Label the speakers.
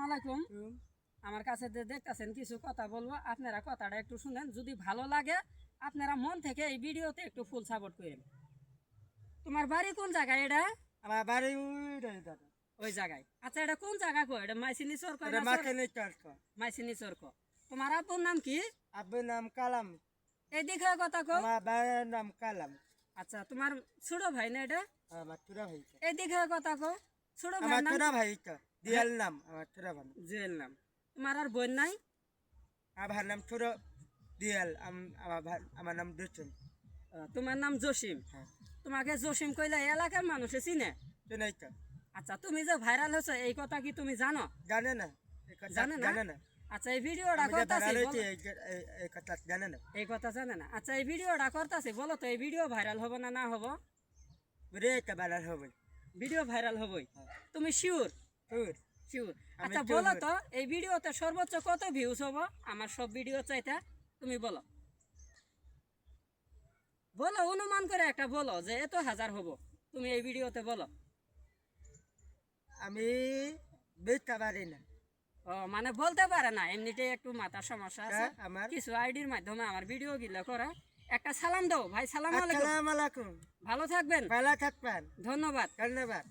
Speaker 1: আলাইকুম। আমার কাছে যে দেখতেছেন কিছু কথা বলবো, আপনারা কথাটা একটু শুনেন। যদি ভালো লাগে আপনারা মন থেকে এই ভিডিওতে একটু ফুল সাপোর্ট করেন। তোমার বাড়ি কোন জায়গায়? এটা
Speaker 2: আমার বাড়ি ওইটাই দাদা।
Speaker 1: ওই জায়গায়। আচ্ছা, এটা কোন জায়গা কো? এটা মাইসিনি চরক
Speaker 2: এটা মাখানি চরক।
Speaker 1: মাইসিনি চরক। তোমার আব্বুর নাম কি?
Speaker 2: আব্বুর নাম কালাম।
Speaker 1: এই দিকে কথা কো।
Speaker 2: আমার ভাইয়ের নাম কালাম।
Speaker 1: আচ্ছা, তোমার ছোট ভাই না এটা?
Speaker 2: আমার ছোট ভাই।
Speaker 1: এই দিকে কথা কো। ছোট ভাই
Speaker 2: আমার
Speaker 1: নাম
Speaker 2: ছোট ভাই দিয়াল নাম আমার ছোট ভাই।
Speaker 1: জেল নাম। তোমার আর বোন নাই?
Speaker 2: আমার নাম ছোট দিয়াল। আমার নাম দুচুন।
Speaker 1: তোমার নাম জসিম।
Speaker 2: হ্যাঁ,
Speaker 1: তোমাকে জসিম কইলে এলাকার মানুষে চিনে?
Speaker 2: চিনাই তো।
Speaker 1: আচ্ছা, তুমি যে ভাইরাল হয়েছো এই কথা কি তুমি জানো?
Speaker 2: জানে না এই কথা,
Speaker 1: জানে না?
Speaker 2: জানে না।
Speaker 1: আচ্ছা, এই ভিডিওটা
Speaker 2: আমি যে
Speaker 1: করতেছি
Speaker 2: ভাইরাল হয়েছি এই কথা জানে না।
Speaker 1: এই কথা জানে না। আচ্ছা, এই ভিডিওটা করতেছি, বলো তো এই ভিডিও ভাইরাল হবে না না হবো?
Speaker 2: রে একটা ভাইরাল হবে।
Speaker 1: ভিডিও ভাইরাল হবই।
Speaker 2: হ্যাঁ।
Speaker 1: তুমি শিওর?
Speaker 2: তোর
Speaker 1: শিওর।
Speaker 2: আমি
Speaker 1: আচ্ছা,
Speaker 2: sure
Speaker 1: বলো
Speaker 2: হই।
Speaker 1: তো এই ভিডিওতে সর্বোচ্চ কত ভিউজ হবো আমার সব ভিডিও চাইতে? তুমি বলো, বলো অনুমান করে একটা বলো যে এত হাজার হবো। তুমি এই ভিডিওতে বলো।
Speaker 2: আমি বুঝতে পারি না।
Speaker 1: ও, মানে বলতে পারে না, এমনিতেই একটু মাথার সমস্যা আছে।
Speaker 2: হ্যাঁ, আমার
Speaker 1: কিছু আইডির মাধ্যমে আমার ভিডিও গিলা করে। একটা সালাম দাও ভাই। সালাম আলাইকুম।
Speaker 2: আসসালামু আলাইকুম।
Speaker 1: ভালো থাকবেন।
Speaker 2: ভালো থাকবেন।
Speaker 1: ধন্যবাদ।
Speaker 2: ধন্যবাদ।